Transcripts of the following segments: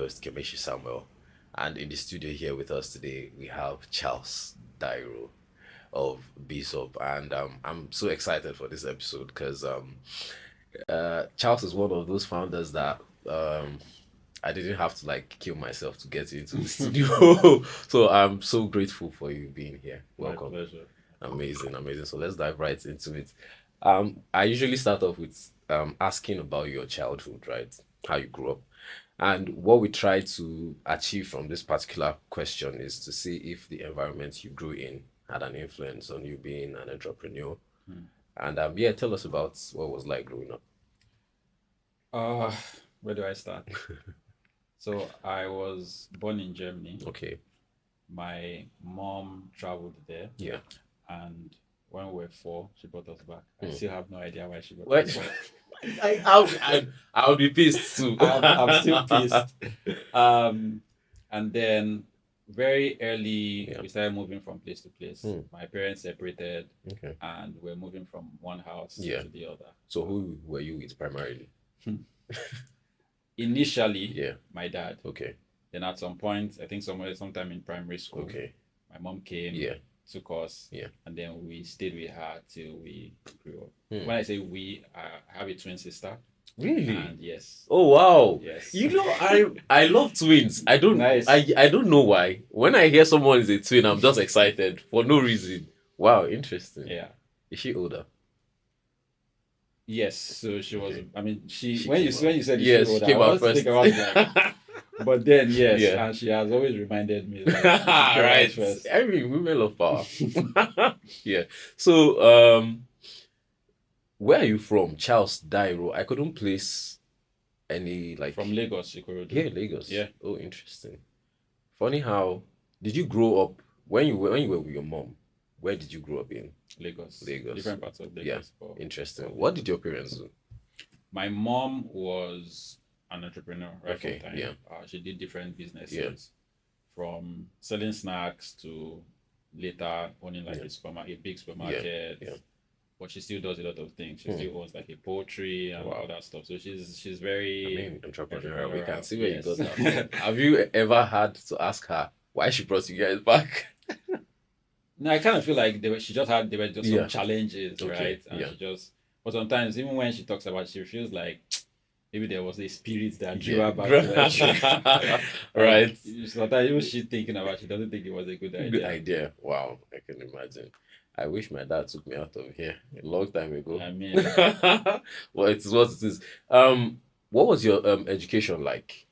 host, Kemeshi Samuel. And in the studio here with us today, we have Charles Dairo of Beezop. And I'm so excited for this episode because Charles is one of those founders that I didn't have to like kill myself to get into the studio. So I'm so grateful for you being here. My Welcome. pleasure. Amazing, amazing. So let's dive right into it. I usually start off with asking about your childhood, right? How you grew up. And what we try to achieve from this particular question is to see if the environment you grew in had an influence on you being an entrepreneur. Hmm. And yeah, tell us about what it was like growing up. Uh, where do I start? So I was born in Germany. Okay. My mom traveled there, Yeah. and when we were four, she brought us back. I Hmm. still have no idea why she brought What? us back. I'll be pissed too. I'm still pissed. Um, and then very early, Yeah. we started moving from place to place. Hmm. My parents separated, Okay. and we're moving from one house Yeah. to the other. So who were you with primarily? Initially, Yeah. my dad. Okay. Then at some point, I think sometime in primary school, Okay. my mom came, Yeah. took us, Yeah. and then we stayed with her till we grew up. Hmm. When I say we, I have a twin sister, Really? and yes, Oh wow. yes, You know, I love twins. I don't Nice. I don't know why. When I hear someone is a twin, I'm just excited for no reason. Wow, interesting. yeah, Is she older? yes. So she was. Okay. I mean, She when you came out. when you said Yes, she she older, came I out was first. thinking I was like, but then yes, Yeah. and she has always reminded me that she came out Right. first. I mean, women love power. Yeah. So where are you from? Charles Dairo. I couldn't place any like From Lagos, Ikorodu. here in Lagos. Yeah. Oh, interesting. Funny how did you grow up when you were with your mom? Where did you grow up in? Lagos. Lagos. Different parts of Yeah. Lagos. but- Interesting. but What did your parents do? My mom was an entrepreneur right Okay, from time. yeah. She did different businesses from selling snacks to later owning like Yeah. a big supermarket. yeah. But she still does a lot of things. She Hmm. still owns like a poultry and Wow. all that stuff. So she's I very mean, entrepreneurial. We can see where yes. you got that from. Have you ever had to ask her why she brought you guys back? No, I kind of feel like she just had there were just Yeah. some challenges, Okay, right? And yeah. she just but sometimes even when she talks about it, she feels like maybe there was a spirit that drew Yeah. her back to that. Right. Sometimes even she thinking about it, she doesn't think it was a good idea. Good idea. Wow, I can imagine. I wish my dad took me out of here a long time ago. I mean, Well, it is what it is. What was your education like?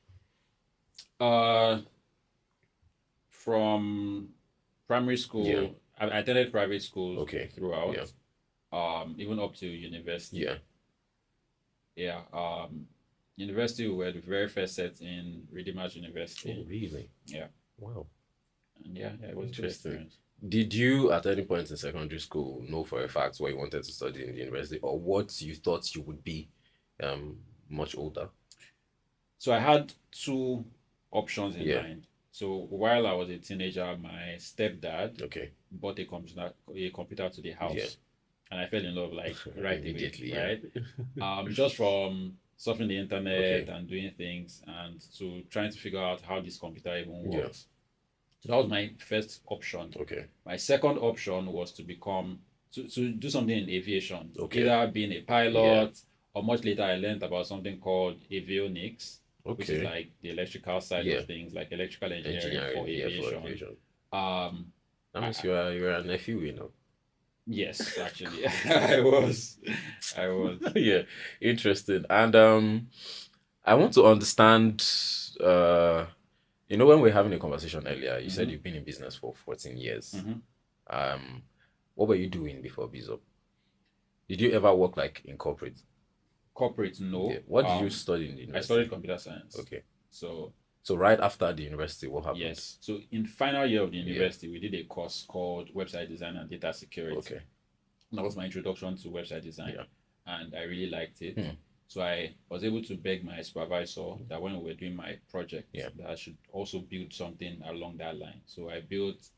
uh, from primary school, Yeah. I attended private schools Okay. throughout. Yeah. Even up to university. Yeah. Yeah. University we were the very first set in Redeemers University. Oh, really? Yeah. Wow. And yeah, it was a good Interesting. experience. Did you, at any point in secondary school, know for a fact what you wanted to study in the university, or what you thought you would be, much older? So I had two options in Yeah. mind. So while I was a teenager, my stepdad Okay. bought a computer to the house, Yeah. and I fell in love like right Immediately. away, Yeah. right? Just from surfing the internet Okay. and doing things and to trying to figure out how this computer even Yeah. works. So that was my first option. Okay. My second option was to to do something in aviation, Okay. either being a pilot or much later I learned about something called avionics, which is Okay. like the electrical side Yeah. of things, like electrical engineering, Engineering. for Yeah, aviation. for aviation. Um, That means you're a nephew, you know. yes, actually, I was. Yeah, interesting. And I want to understand. When we were having a conversation earlier, you said Mhm. you've been in business for 14 years. Mhm. What were you doing before Beezop? Did you ever work like in corporate? Corporate, no. Yeah. What did you study in the I university? studied computer science. Okay. So So right after the university, what happened? yes, so in final year of the university, we did a course called website design and data security. Okay. That was my introduction to website design, Yeah. and I really liked it. Hmm. So I was able to beg my supervisor that when we were doing my project, Yeah. that I should also build something along that line. So I built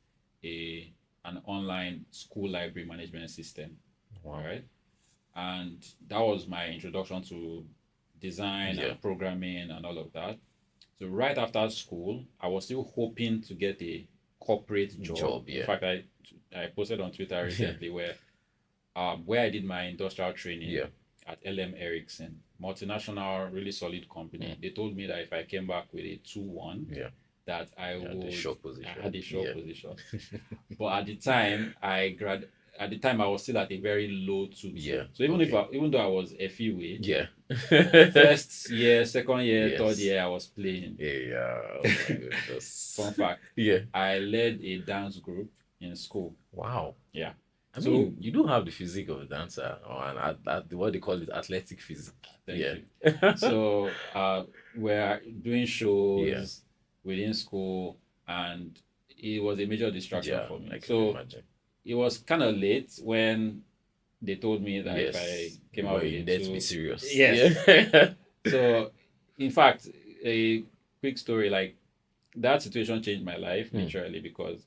an online school library management system. Wow. All right, and that was my introduction to design Yeah. and programming and all of that. So right after school, I was still hoping to get a corporate job. Job, In yeah. fact, I posted on Twitter Yeah. recently where I did my industrial training Yeah. at LM Ericsson, multinational, really solid company. Mm. They told me that if I came back with a 2-1, Yeah. that Yeah. The shop I position. had a short Yeah. position. But at the time, at the time I was still at a very low 2-2. Yeah. So Okay. even though I was a few away, Yeah. first year, second year, third Yes. year, I was playing. Yeah. Oh my goodness. Fun fact, Yeah. I led a dance group in school. Wow. Yeah. I So mean, you do have the physique of a dancer, or what they call it, athletic physique. thank Yeah. you. So we're doing Yeah. shows within school, and it was a major distraction Yeah. for me. I can So imagine. it was kind of late when they told me that if I Yes. came out Well, with you a need to be two, serious. yes. Yeah. So in fact, a quick story, like that situation changed my life Hmm. literally, because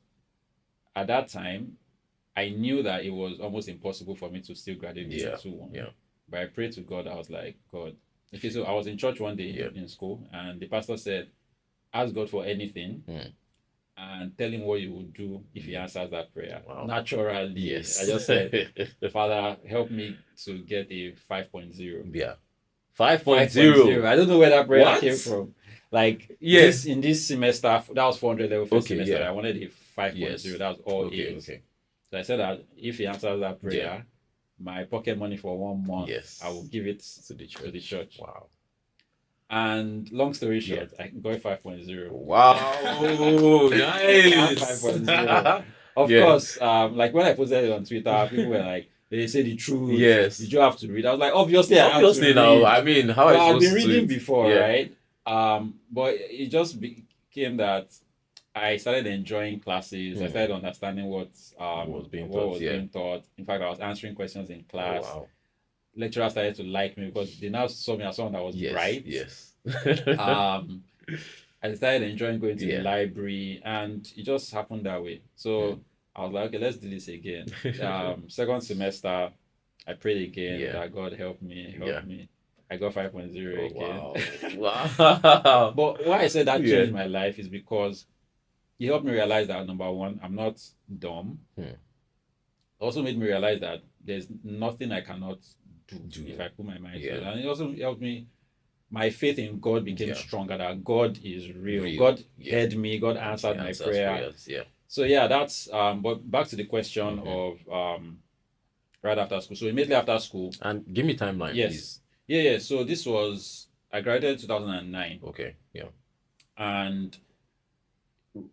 at that time I knew that it was almost impossible for me to still graduate with a Yeah. 2-1. Yeah. But I prayed to God. I was like, God. Okay, so I was in church one day Yeah. in school, and the pastor said, ask God for anything Hmm. and tell him what you will do if he Mm. answers that prayer. Wow. Naturally, I Yes. just said, Father, help me to get a 5.0. Yeah. 5.0. 5.0. I don't know where that prayer came What? from. Like Yeah. in this semester, that was 400 level first Okay. semester. Yeah. I wanted a 5.0. Yes. That was all Okay. A's. Okay. So I said that if he answers that Yeah. prayer, my pocket money for 1 month, Yes. I will give it To the to the church. church. Wow. And long story Yeah. short, I got 5.0. Wow. Nice. 5.0. Of Yeah. course, like when I posted it on Twitter, people were like, they say the truth. Did Yes. you have to read? I was like, obviously I had to Obviously now, read. I mean, how are But you I've been supposed to do reading it? before, Yeah. right? But it just became that I started enjoying classes. I Hmm. started understanding What was being what taught? was Yeah. being taught. In fact, I was answering questions in Oh class. wow. Lecturers started to like me because they now saw me as someone that was Yes. bright. Yes. Um, I started enjoying going to the Yeah. library, and it just happened that way. So I was like, okay, let's do this again. Second semester, I prayed again Yeah. that God help me, Yeah. help me. I got 5.0 Oh again. wow. Wow. But why I said that Yeah. changed my life is because he helped me realize that number one, I'm not dumb. Hmm. Also made me realize that there's nothing I cannot do Do. if I put my mind to it. Yeah. And it also helped me, my faith in God became Yeah. stronger, that God is real. Real. God Yeah. heard me, God And he answered my answers prayer. prayers. Yeah. So yeah, that's but back to the question Hmm. of right after school. So immediately after school, And give me timeline, yes. please. Yeah. So this was I graduated 2009. Okay. Yeah. And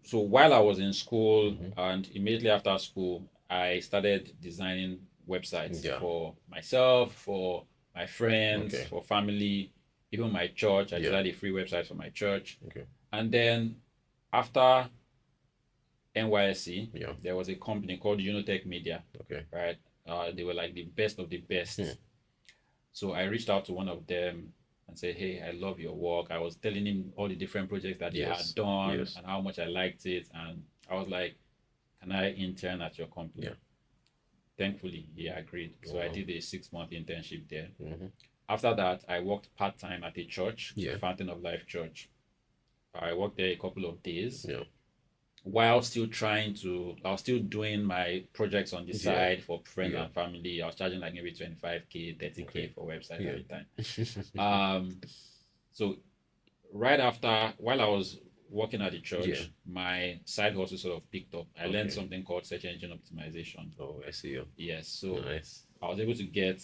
so while I was in school Hmm. and immediately after school, I started designing websites Yeah. for myself, for my friends, Okay. for family, even my church. I Yeah. designed a free website for my church. Okay. And then after NYSC, Yeah. there was a company called Unitech Media, Okay. right? They were like the best of the best. Hmm. So I reached out to one of them and said, "Hey, I love your work." I was telling him all the different projects that they Yes. had done Yes. and how much I liked it. And I was like, "Can I intern at your company?" Yeah. Thankfully, he agreed. So I Wow. did a 6-month internship there. Hmm. After that, I worked part time at a church, Yeah. Fountain of Life Church. I worked there a couple of days Yeah. while still I was still doing my projects on the Yeah. side for friends Yeah. and family. I was charging like maybe 25K, 30K Okay. for website Yeah. at the time. So right after, while I was working at the Yeah. church, my side hustle sort of picked up. I learned Okay. something called search engine optimization. Oh, SEO. Yes, so Nice. I was able to get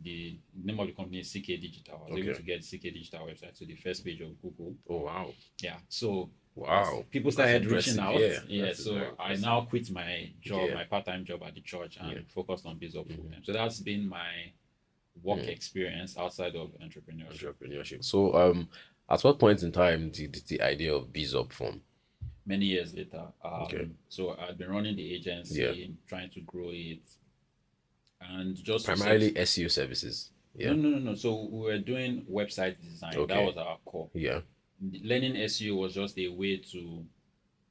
the name of the company is CK Digital. I was able Okay. to get CK Digital website to the first page of Google. Oh wow. Yeah, so Wow. people That's started reaching impressive. out. Yeah. That's So very I impressive. now quit my job, Yeah. my part-time job at the church, and Yeah. focused on Beezop full Mhm. time. So that's been my work Mm. experience outside of entrepreneurship. Entrepreneurship. So, at what point in time did the idea of Beezop form? Many years later, Okay. so I'd been running the Yeah. agency, trying to grow it, and just to set. Primarily SEO services. No, Yeah. no, no, no. So we were doing website design. That Okay. was our core. Yeah. Learning SEO was just a way to.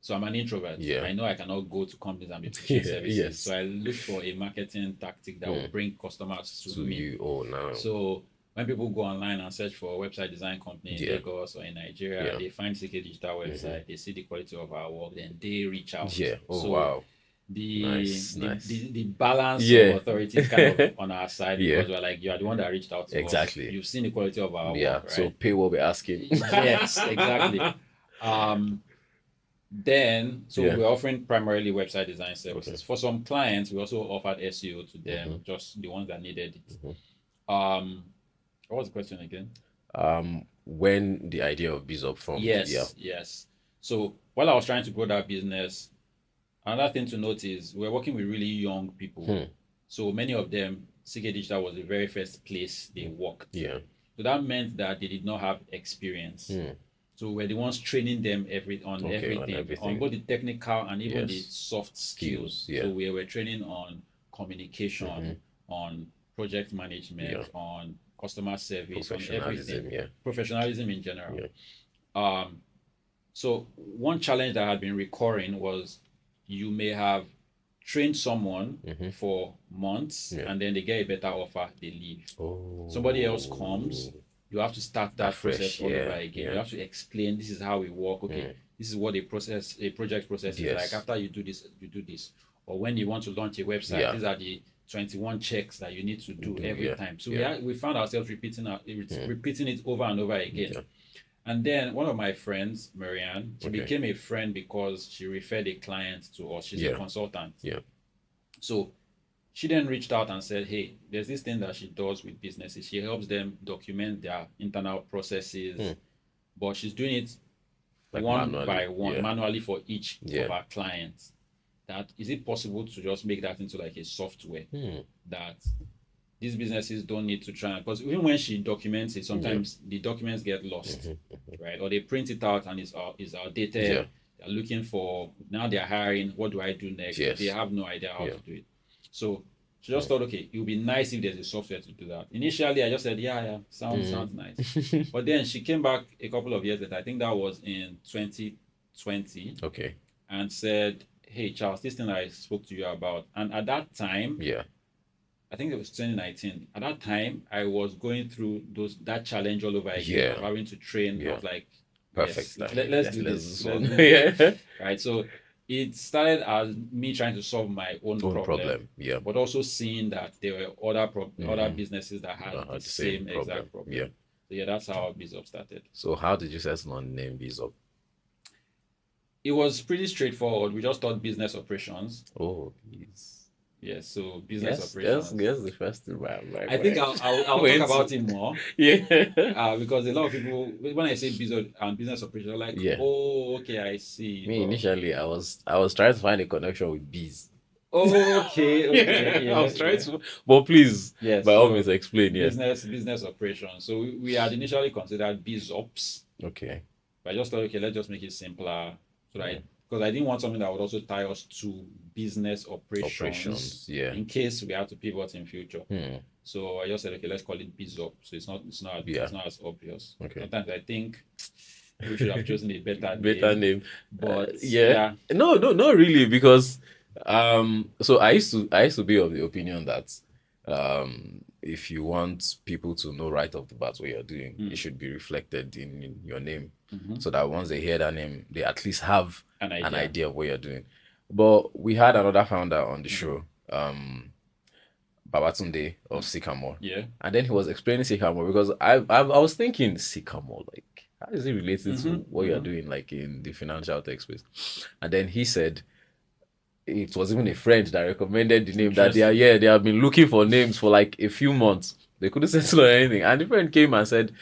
So I'm an introvert. Yeah. I know I cannot go to companies and be pitching Yeah. services. Yes. So I looked for a marketing tactic that will bring customers to To me. you. Oh, now. So when people go online and search for a website design company in Yeah. Lagos or in Nigeria, Yeah. they find CK Digital Mm-hmm. website, they see the quality of our work, then they reach out. Yeah. Oh So wow. the Nice. the Nice. the, the balance of Yeah. authority is kind of on our side Yeah. because we're like, you are the one that reached out to us. Exactly. You've seen the quality of our Yeah. work, So right? pay what we're asking. Yes, exactly. Um, then, so Yeah. we're offering primarily website design Okay. services. For some clients, we also offered SEO to them, Mm-hmm. just the ones that needed it. Mm-hmm. Um, what was the question again? When the idea of Beezop formed. Yeah. Yes, yes. So while I was trying to grow that business, another thing to note is we're working with really young people. Hmm. So many of them, CK Digital was the very first place they worked. Yeah. So that meant that they did not have experience. Hmm. So we're the ones training them on Okay. On everything, on everything. both the technical and even the Yes. soft skills. Skills. Yeah. So we were training on communication, Mm-hmm. on project Yeah. management, on customer service, on everything, Professionalism. Yeah. professionalism in general. Yeah. Um, so one challenge that had been recurring was you may have trained someone Mm-hmm. for months Yeah. and then they get a better offer, they leave. Somebody else comes, Oh. you have to start that process Afresh. all over Yeah. again. You Yeah. have to explain this is how we work. Okay, Mm. this is what a project process is like. Yes. After you do this, you do this. Or when you want to launch a website, Yeah. these are the 21 checks that you need to do every Yeah. time. So Yeah. we found ourselves Mm. repeating it over and over again. Yeah. And then one of my friends, Marianne, she Okay. became a friend because she referred a client to us. She's a Yeah. consultant. Yeah. So she then reached out and said, hey, there's this thing that she does with businesses. She helps them document their internal processes, Hmm. but she's doing it Like one manually. by one, Yeah. manually for each Yeah. of our clients. That is it possible to just make that into like a software Hmm. that these businesses don't need to try, because even when she documents it, sometimes the documents get lost, right? Or they print it out and it's outdated. Yeah. They're looking for, now they're hiring, what do I do next? Yes. They have no idea how Yeah. to do it. So she just thought, okay, it would be nice if there's a software to do that. Initially, I just said, yeah, sounds nice. But then she came back a couple of years later. I think that was in 2020, Okay. and said, hey, Charles, this thing I spoke to you about. And at that time, Yeah. I think it was 2019. At that time, I was going through that challenge all over again Yeah. of having to train. I Yeah. was like, Perfect. yes, Like, let's yes, do let's this. do Let's this do one. this. Yeah. Right. So it started as me trying to solve my own Own problem, problem. Yeah. but also seeing that there were other Mhm. businesses that had the The same same exact problem. Yeah. So yeah, that's how Beezop started. So how did you settle on the name Beezop? It was pretty straightforward. We just taught business operations. Oh, yes. Yes, so business Yes, operations. the first thing. I think I'll talk about it more. Yeah. Because a lot of people, when I say business and business operation, are like, Yeah. oh, okay, I see. Me initially, I was trying to find a connection with bees. Okay, I was trying to, but please, yes, by all so means, explain. Yeah. business operations. So we had initially considered Beezops, Okay. but I just thought, okay, let's just make it simpler, so that Yeah. because I didn't want something that would also tie us to business operations Yeah. in case we had to pivot in future. Hmm. So I just said, okay, let's call it Beezop. So Yeah. it's not as obvious. Okay. Sometimes I think we should have chosen a better Better name. name. But Yeah. No, not really, because so I used to be of the opinion that if you want people to know right off the bat what you're doing, it should be reflected in your name. So that once they hear that name, they at least have an an idea. idea of what you're doing. But we had another founder on the show, Babatunde of Sycamore. Yeah. And then he was explaining Sycamore, because I was thinking Sycamore, like, how is it related to what you're doing, like in the financial tech space? And then he said it was even a friend that recommended the name, that they have been looking for names for like a few months. They couldn't settle on anything. And the friend came and said,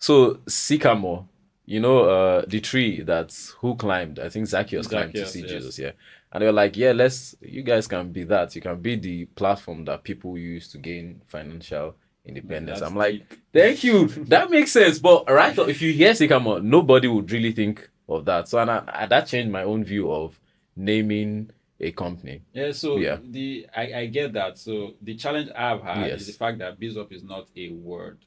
so Sycamore, the tree that's who climbed, I think Zacchaeus climbed to see Jesus, yeah. And they were like, yeah, you guys can be that. You can be the platform that people use to gain financial independence. I'm like, thank you. That makes sense. But right, if you hear Sycamore, nobody would really think of that. So that changed my own view of naming a company. Yeah, so I get that. So the challenge I've had is the fact that Beezop is not a word.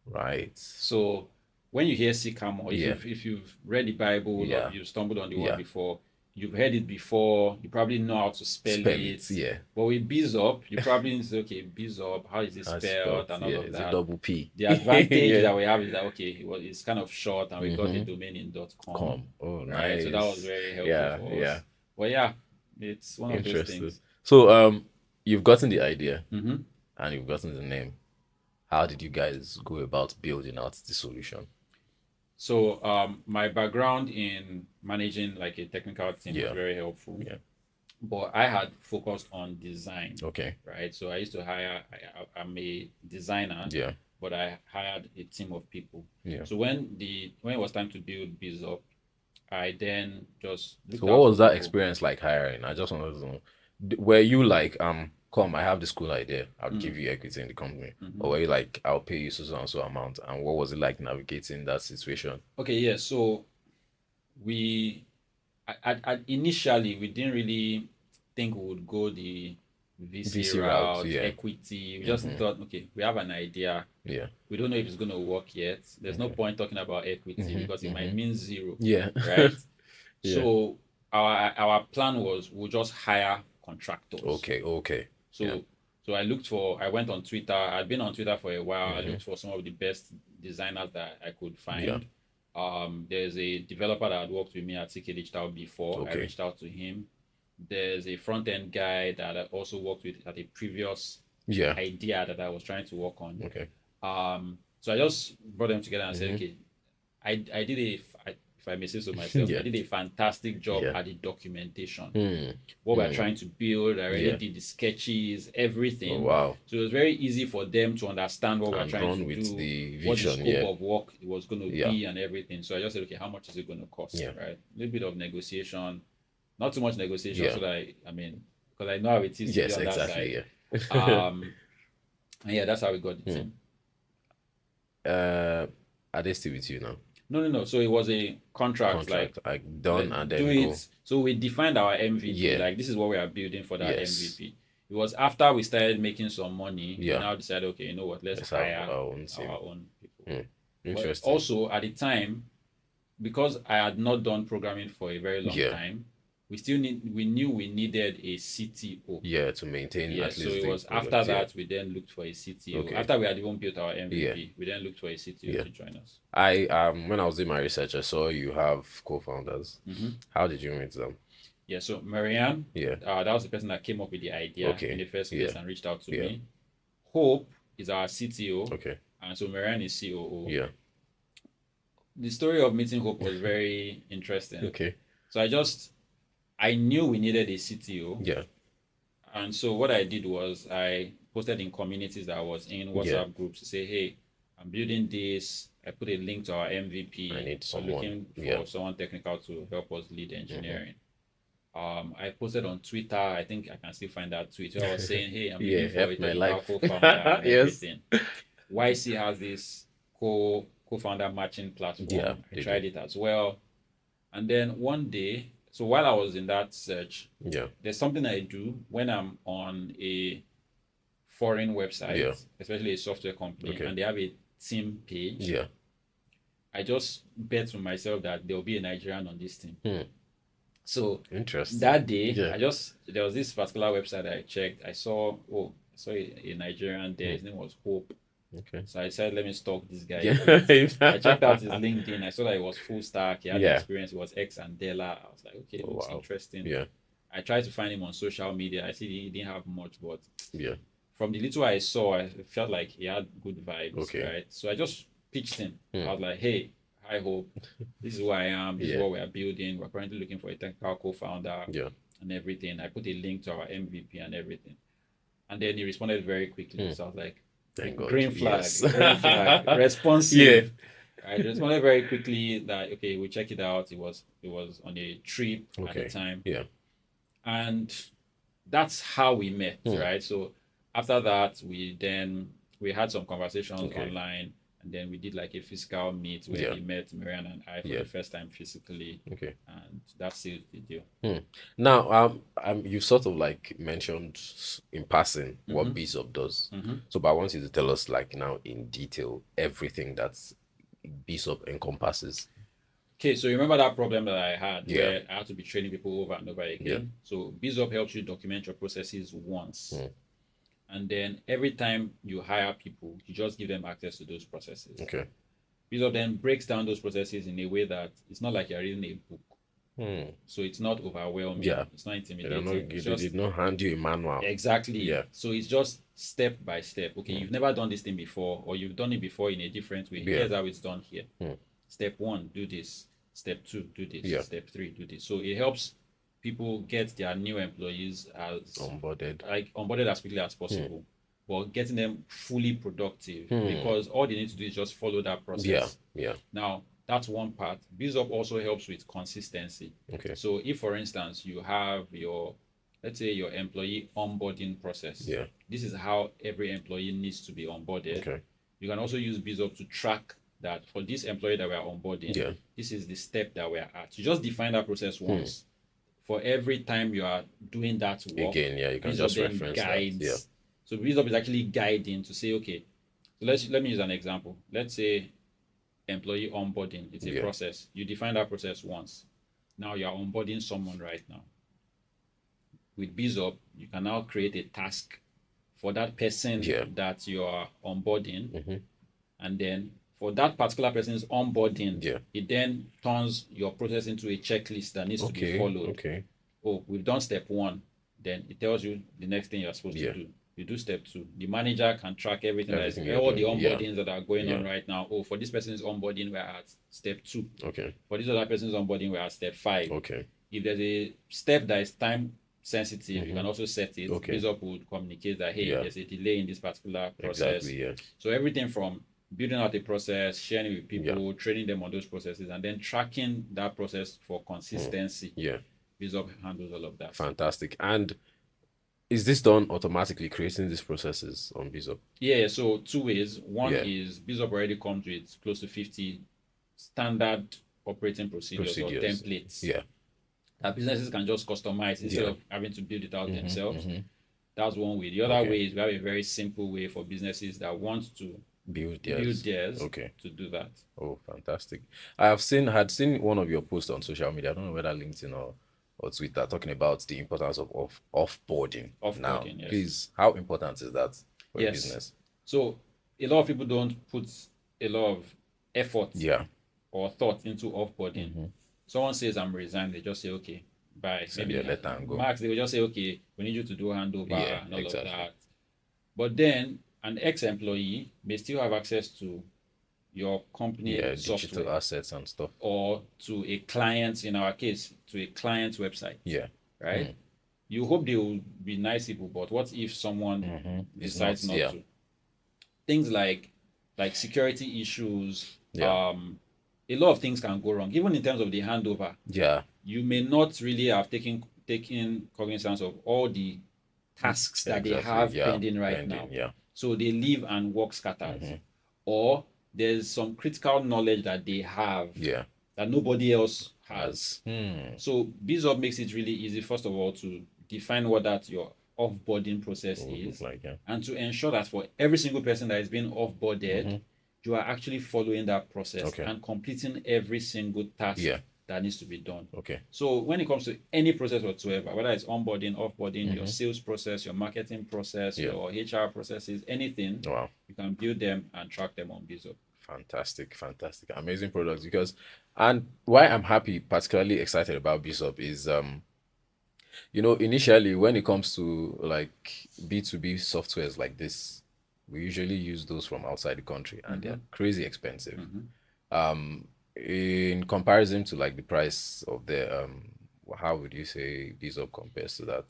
Right. So when you hear Sycamore, if you've read the Bible or you've stumbled on the word before, you've heard it before, you probably know how to spell Spell it. it, yeah. But with Beezop, you probably say, okay, Beezop, how is it As spelled, spelled and all yeah. of It's a that. double P. The advantage Yeah. that we have is that okay, it's kind of short and we got the Mm-hmm. domain in .com, Oh, right? So that was nice. very helpful Yeah, for yeah. us. But yeah, it's one of those Interesting. things. So, you've gotten the idea Hmm. and you've gotten the name. How did you guys go about building out the solution? So my background in managing like a technical team was Yeah, very helpful. yeah. But I had focused on design, Okay. right? So I used to hire. I'm a designer, Yeah, but I hired a team of people. yeah. So when it was time to build Beezop, I then just So looked what out for was that people. experience like hiring? I just wanted to know. Were you like, come, I have this cool idea. I'll give you equity in the company. Mm-hmm. Or were you like, I'll pay you so and so amount? And what was it like navigating that situation? Okay, yeah. So we initially we didn't really think we would go the VC VC route, route, yeah. equity. We just Mm-hmm. thought, okay, we have an idea. Yeah. We don't know if it's going to work yet. There's no Okay. point talking about equity because Mm-hmm. it might Mm-hmm. mean zero, Yeah. right? Yeah. So our plan was we'll just hire contractors. Okay. Okay. Yeah. So I went on Twitter. I'd been on Twitter for a while. I Mm-hmm. looked for some of the best designers that I could Yeah. find. There's a developer that had worked with me at CK Digital before. I Okay. reached out to him. There's a front end guy that I also worked with at a previous Yeah. idea that I was trying to work on. Okay. So I just brought them together and said, Mm-hmm. okay, I did if I may say so myself, Yeah. I did a fantastic job Yeah. at the documentation. Mm. What we're Mm. trying to build, I already Yeah. did the sketches, Oh, everything. wow. So it was very easy for them to understand what we're And trying to run with do, the what the vision. scope Yeah. of work it was going to Yeah. be, and everything. So I just said, okay, how much is it going to cost? Yeah. Right? A little bit of negotiation, not too much negotiation, Yeah. so that I mean, because I know how it is to be Yes, on that exactly. side. Yeah. And yeah, that's how we got the Hmm. team. Are they still with you now? No. So it was a contract, Contract, like done and do then go. it. So we defined our MVP. Yeah. Like this is what we are building for that Yes. MVP. It was after we started making some money. We Yeah. now decided, okay, you know what? Let's Let's have hire our own team. our own people. Hmm. But Interesting. also at the time, because I had not done programming for a very long Yeah. time, we knew we needed a CTO. Yeah, to maintain Yeah, at so least it the was after product. Yeah. that we then looked for a CTO. Okay. After we had even built our MVP, we then looked for a CTO Yeah. to join us. I when I was doing my research, I saw you have co-founders. Mm-hmm. How did you meet them? Yeah, so Marianne, Yeah. that was the person that came up with the idea Okay. in the first place Yeah. and reached out to Yeah. me. Hope is our CTO, Okay. and so Marianne is COO. Yeah. The story of meeting Hope was very interesting. Okay. So I knew we needed a CTO, Yeah. and so what I did was I posted in communities that I was in, WhatsApp groups, to say, hey, I'm building this. I put a link to our MVP. I need I'm someone. looking for Yeah. someone technical to help us lead engineering. I posted on Twitter. I think I can still find that tweet. Where I was saying, "Hey, I'm Yeah, looking for help a my technical life." co-founder and Yes. everything." YC has this co-founder matching platform. Yeah, I they tried do. it as well, and then one day, so while I was in that search, Yeah. there's something I do when I'm on a foreign website, Yeah. especially a software company, Okay. and they have a team page. Yeah. I just bet to myself that there will be a Nigerian on this team. Hmm. So Interesting. that day, Yeah. there was this particular website that I checked. I saw a Nigerian there. His name was Hope. Okay. So I said, let me stalk this guy. Yeah. I checked out his LinkedIn. I saw that he was full stack. He had Yeah. experience. He was ex Andela. I was like, okay, Oh, looks wow. interesting. Yeah. I tried to find him on social media. I see he didn't have much, but Yeah. from the little I saw, I felt like he had good vibes. Okay. Right. So I just pitched him. Hmm. I was like, hey, hi Hope. This is who I am. This is Yeah. what we are building. We're currently looking for a technical co-founder Yeah. and everything. I put a link to our MVP and everything. And then he responded very quickly. So I was like, Thank God. green flag, Yes. green flag, responsive. Yeah. Right, he responded very quickly that okay, we check it out. It was on a trip at Okay. the time. Yeah. And that's how we met, right? So after that, we had some conversations Okay. online, and then we did like a physical meet where Yeah. he met Marianne and I for Yeah. the first time physically, Okay. and that sealed the deal. Now, you sort of like mentioned in passing what Mhm. Beezop does. Mhm. So, but I want you to tell us like now in detail everything that Beezop encompasses. Okay, so you remember that problem that I had Yeah. where I had to be training people over and over Yeah. again? So Beezop helps you document your processes once. Mm. And then every time you hire people, you just give them access to those processes. Okay. Beezop then breaks down those processes in a way that it's not like you're reading a book. Hmm. So it's not overwhelming. Yeah. It's not They don't know. intimidating. It's They just did not hand you a manual. exactly. Yeah. So it's just step by step. Okay, Mm. you've never done this thing before, or you've done it before in a different way. Yeah. Here's how it's done here. Mm. Step one, do this. Step two, do this. Yeah. Step three, do this. So it helps people get their new employees as Onboarded. like onboarded as quickly as Mm. possible, but getting them fully productive Hmm. because all they need to do is just follow that Yeah. process. Yeah. Now, that's one part. Beezop also helps with consistency. Okay. So if, for instance, you have your, let's say, your employee onboarding process, Yeah. this is how every employee needs to be onboarded. Okay. You can also use Beezop to track that for this employee that we're onboarding, Yeah. this is the step that we're at. You just define that process once. For every time you are doing that work, Again, yeah, you can Beezop just then reference that. guides. Yeah. So Beezop is actually guiding to say, okay, so let me use an example. Let's say employee onboarding, it's a Yeah. process. You define that process once. Now you're onboarding someone right now. With Beezop, you can now create a task for that person Yeah. that you are onboarding. Mhm. And then for that particular person's onboarding, Yeah. it then turns your process into a checklist that needs to be followed. Okay. Oh, we've done step one. Then it tells you the next thing you're supposed Yeah. to do. You do step two. The manager can track everything that is Everything you're all the doing. Yeah. onboardings that are going on Yeah. right now. Oh, for this person's onboarding, we're at step two. Okay. For this other person's onboarding, we're at step five. Okay. If there's a step that is time sensitive, you can also set it. Okay. Beezop would communicate that, hey, Yeah. there's a delay in this particular process. Exactly. Yeah. So everything from building out a process, sharing it with people, training them on those processes, and then tracking that process for consistency. Yeah. Beezop handles all of that. Fantastic. And is this done automatically, creating these processes on Beezop? Yeah, so two ways. One Yeah. is Beezop already comes with close to 50 standard operating procedures or templates Yeah. that businesses can just customize instead Yeah. of having to build it out themselves. Mhm. That's one way. The other Okay. way is we have a very simple way for businesses that want to Build build theirs. theirs Okay. to do that. Oh, fantastic. Had seen one of your posts on social media. I don't know whether LinkedIn or Twitter, talking about the importance of offboarding. Now, Offboarding, yes. please, how important is that for a Yes. business? So a lot of people don't put a lot of effort Yeah. or thought into offboarding. Someone says I'm resigned, they just say okay, bye. Send your letter and go. Max, they will just say okay, we need you to do handover Yeah, and all exactly. of that. But then an ex-employee may still have access to your company Yeah, software digital assets and stuff. or to a client, in our case, to a client's website, Yeah. right? You hope they will be nice people, but what if someone It's decides not, not yeah. to? Things like security issues, Yeah. a lot of things can go wrong, even in terms of the handover. Yeah. You may not really have taken cognizance of all the tasks that they Exactly. have Yeah. pending right Pending, now. yeah. So they leave and work scattered. Or there's some critical knowledge that they have Yeah. that nobody else has. Hmm. So Beezop makes it really easy, first of all, to define what that your offboarding process What would is, look like, yeah. and to ensure that for every single person that is being offboarded, you are actually following that process Okay. and completing every single task Yeah. that needs to be done. Okay. So when it comes to any process whatsoever, whether it's onboarding, offboarding, your sales process, your marketing process, Yeah. your HR processes, anything, Wow. you can build them and track them on Beezop. Fantastic, amazing products. Because, and why I'm happy, particularly excited about Beezop is initially when it comes to like B2B softwares like this, we usually use those from outside the country and they're crazy expensive. In comparison to like the price of the how would you say Beezop compares to that?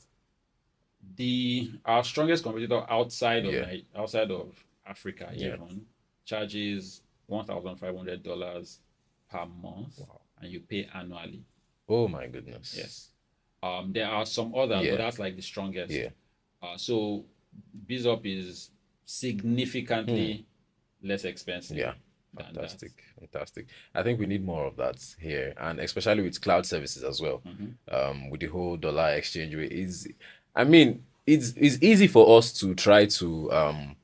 Our strongest competitor outside of Yeah. outside of Africa Yeah. even charges $1,500 per month, and you pay annually. Oh my goodness. Yes. There are some others, Yeah. but that's like the strongest. Yeah. So Beezop is significantly less expensive. Yeah. than Fantastic. I think we need more of that here, and especially with cloud services as well. With the whole dollar exchange rate, I mean, it's easy for us to try to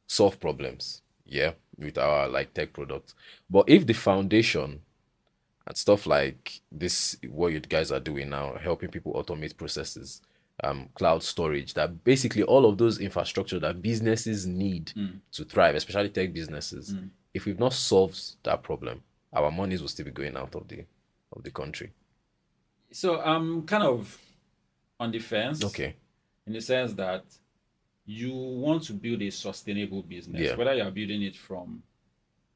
solve problems, yeah, with our like tech products. But if the foundation and stuff like this, what you guys are doing now, helping people automate processes, cloud storage, that basically all of those infrastructure that businesses need to thrive, especially tech businesses. If we've not solved that problem, our monies will still be going out of the country. So I'm kind of on the fence Okay. in the sense that you want to build a sustainable business, Yeah. whether you're building it from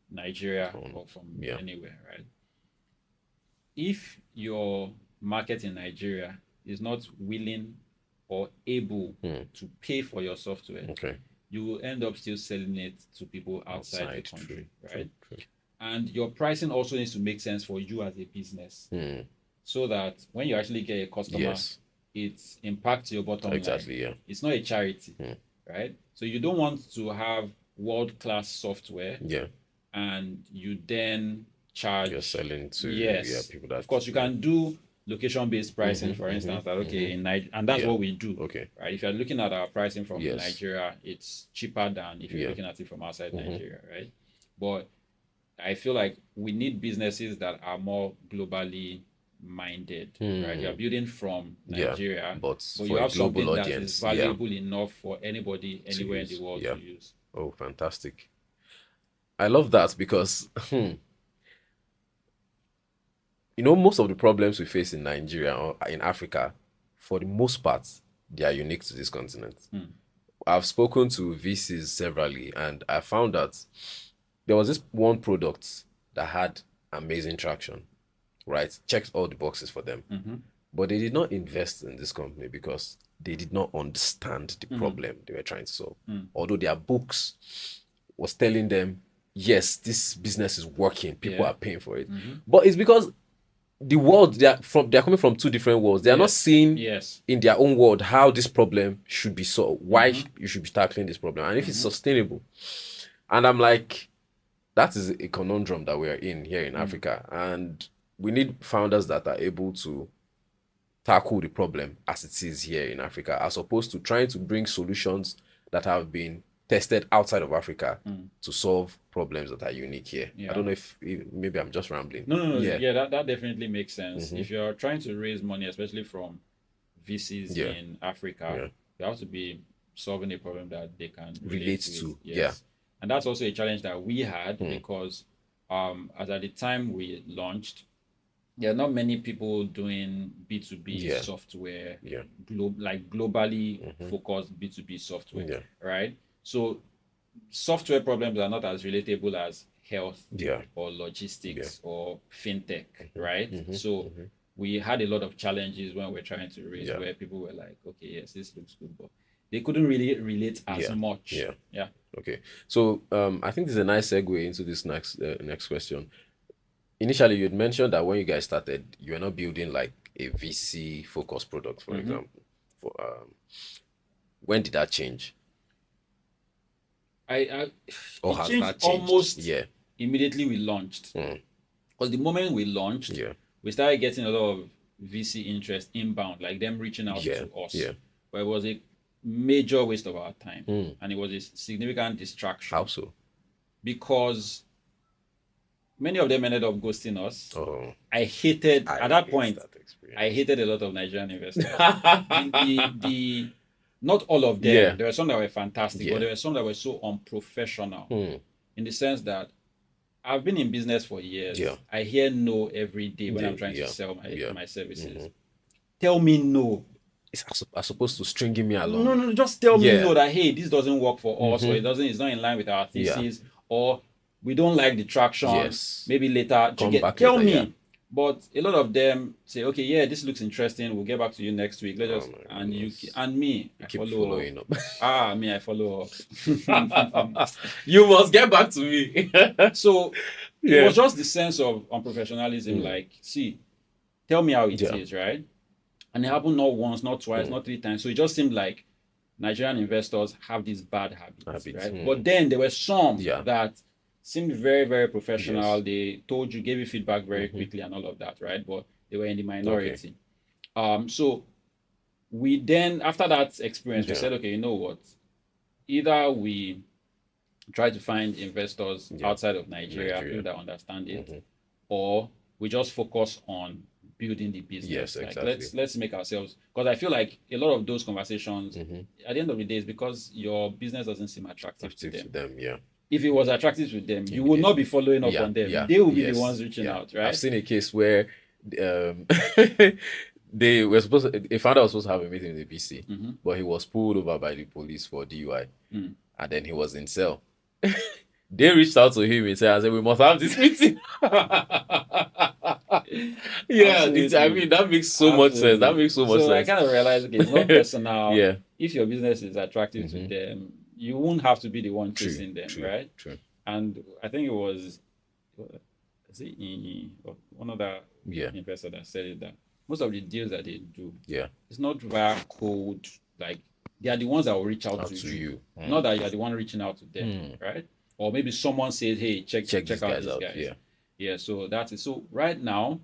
Nigeria or from Yeah. anywhere, right? If your market in Nigeria is not willing or able to pay for your software, Okay. you will end up still selling it to people outside the country, True. right? True. And your pricing also needs to make sense for you as a business, so that when you actually get a customer, Yes. it impacts your bottom line. Exactly. Yeah. It's not a charity, right? So you don't want to have world-class software Yeah. and you then charge. You're selling to Yes, people that, of course you can do location-based pricing, for instance, that okay in and that's Yeah. what we do. Okay. Right? If you're looking at our pricing from Yes. Nigeria, it's cheaper than if you're Yeah. looking at it from outside Nigeria, right? But I feel like we need businesses that are more globally minded, right? You're building from Yeah. Nigeria, But but you for a have global something that is audience, yeah, valuable enough for anybody to anywhere in the use. world Yeah. to use. Oh, fantastic. I love that because you know, most of the problems we face in Nigeria or in Africa, for the most part, they are unique to this continent. I've spoken to VCs severally, and I found that there was this one product that had amazing traction, right? Checked all the boxes for them. But they did not invest in this company because they did not understand the problem they were trying to solve. Although their books was telling them, yes, this business is working, people are paying for it. But it's because the world they're coming from two different worlds. They are not seeing in their own world how this problem should be solved, why you should be tackling this problem, and if it's sustainable. And I'm like, that is a conundrum that we are in here in Africa, and we need founders that are able to tackle the problem as it is here in Africa, as opposed to trying to bring solutions that have been tested outside of Africa to solve problems that are unique here. I don't know if maybe I'm just rambling. No. Yeah, that definitely makes sense. If you're trying to raise money, especially from VCs in Africa, you have to be solving a problem that they can relate to. Yes. And that's also a challenge that we had because as at the time we launched, there are not many people doing B2B software, globally focused B2B software, right? So software problems are not as relatable as health or logistics or fintech, right? So we had a lot of challenges when we're trying to raise where people were like, okay, yes, this looks good, but they couldn't really relate as much. Yeah. Okay. So I think this is a nice segue into this next question. Initially, you had mentioned that when you guys started, you were not building like a VC focused product, for example. For when did that change? It Or has changed that changed? almost immediately we launched. Because the moment we launched, we started getting a lot of VC interest inbound, like them reaching out to us. But it was a major waste of our time. And it was a significant distraction. How so? Because many of them ended up ghosting us. Oh, I hated at that point. I hated a lot of Nigerian investors. the not all of them. There were some that were fantastic, but there were some that were so unprofessional in the sense that I've been in business for years. I hear no every day when I'm trying to sell my services. Tell me no. It's supposed to stringing me along. No, just tell me no that hey, this doesn't work for us, or it's not in line with our thesis, or we don't like the traction. Maybe later. Tell me. But a lot of them say, okay, yeah, this looks interesting. We'll get back to you next week. Let's just and me, I keep follow following up. I follow up. You must get back to me. So it was just the sense of unprofessionalism. Like, see, tell me how it is, right? And it happened not once, not twice, not 3 times. So it just seemed like Nigerian investors have these bad habits. Right? But then there were some that seemed very, very professional. They told you, gave you feedback very quickly and all of that, right? But they were in the minority. So we then, after that experience, we said, okay, you know what? Either we try to find investors outside of Nigeria, people that understand it, or we just focus on building the business. Yes, Like exactly. let's make ourselves, because I feel like a lot of those conversations at the end of the day is because your business doesn't seem attractive to Active to them. them, yeah. If it was attractive to them, you would not be following up Yeah, on them. yeah, They will be the yes, ones reaching yeah. out, I've right? seen a case where um they were supposed to, a founder was supposed to have a meeting with the VC, but he was pulled over by the police for DUI, and then he was in cell. They reached out to him and said, we must have this meeting. Yeah, I mean, that makes so much sense. That Absolutely. makes so much So I sense. kind of realized, okay, it's not personal. Yeah. If your business is attractive to them, you won't have to be the one True, chasing them, true, right? true. And I think it was, is it one other Yeah, investor that said it, that most of the deals that they do, yeah. it's not via cold, like they are the ones that will reach out Out to to you. not that you are the one reaching out to them, right? Or maybe someone says, hey, check these out guys these out. guys. Yeah. Yeah, so that's it. So right now,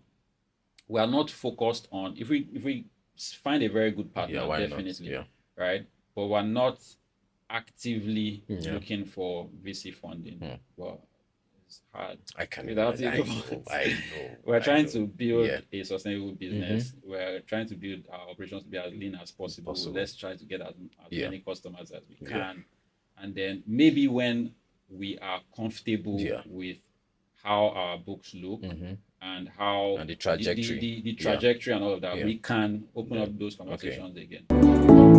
we are not focused on, if we find a very good partner, Yeah, why not? definitely, Yeah. right? But we're not actively Yeah. looking for VC funding. Well, it's hard. I can Without imagine. it, I know. we're trying know. to build Yeah. a sustainable business. We're trying to build our operations to be as lean as possible. Let's try to get as many customers as we can. And then maybe when we are comfortable with how our books look and how And the trajectory. the trajectory and all of that, we can open up those conversations again.